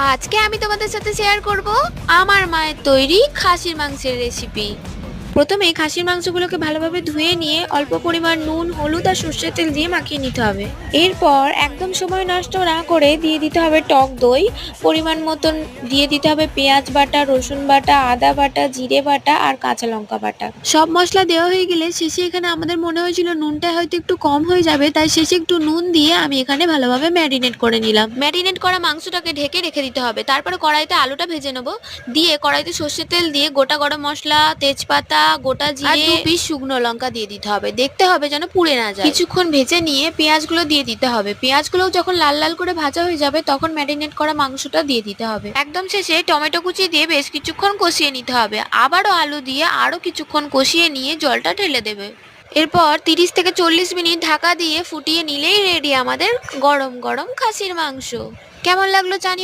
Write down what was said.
আজকে আমি তোমাদের সাথে শেয়ার করব আমার মায়ের তৈরি খাসির মাংসের রেসিপি। প্রথমে খাসির মাংসগুলোকে ভালোভাবে ধুয়ে নিয়ে অল্প পরিমাণ নুন, হলুদ আর সর্ষের তেল দিয়ে মাখিয়ে নিতে হবে। এরপর একদম সময় নষ্ট না করে দিয়ে দিতে হবে টক দই, পরিমাণ মতন দিয়ে দিতে হবে পেঁয়াজ বাটা, রসুন বাটা, আদা বাটা, জিরে বাটা আর কাঁচা লঙ্কা বাটা। সব মশলা দেওয়া হয়ে গেলে শেষে এখানে আমাদের মনে হয়েছিল নুনটা হয়তো একটু কম হয়ে যাবে, তাই শেষে একটু নুন দিয়ে আমি এখানে ভালোভাবে ম্যারিনেট করে নিলাম। ম্যারিনেট করা মাংসটাকে ঢেকে রেখে দিতে হবে। তারপরে কড়াইতে আলুটা ভেজে নেবো। দিয়ে কড়াইতে সর্ষের তেল দিয়ে গোটা গরম মশলা, তেজপাতা, গোটা জিরে আর 2 পিস শুকনো লঙ্কা দিয়ে দিতে হবে। দেখতে হবে যেন পুড়ে না যায়। কিছুক্ষণ ভেজে নিয়ে পেঁয়াজগুলো দিয়ে দিতে হবে। পেঁয়াজগুলো যখন লাল লাল করে ভাজা হয়ে যাবে তখন ম্যারিনেট করা মাংসটা দিয়ে দিতে হবে। একদম শেষে টমেটো কুচি দিয়ে বেশ কিছুক্ষণ কষিয়ে নিতে হবে। আবারও আলু দিয়ে আরো কিছুক্ষণ কষিয়ে নিয়ে জলটা ঢেলে দেবে। এরপর 30 থেকে 40 মিনিট ঢাকা দিয়ে ফুটিয়ে নিলেই রেডি আমাদের গরম গরম খাসির মাংস। কেমন লাগলো জানিও।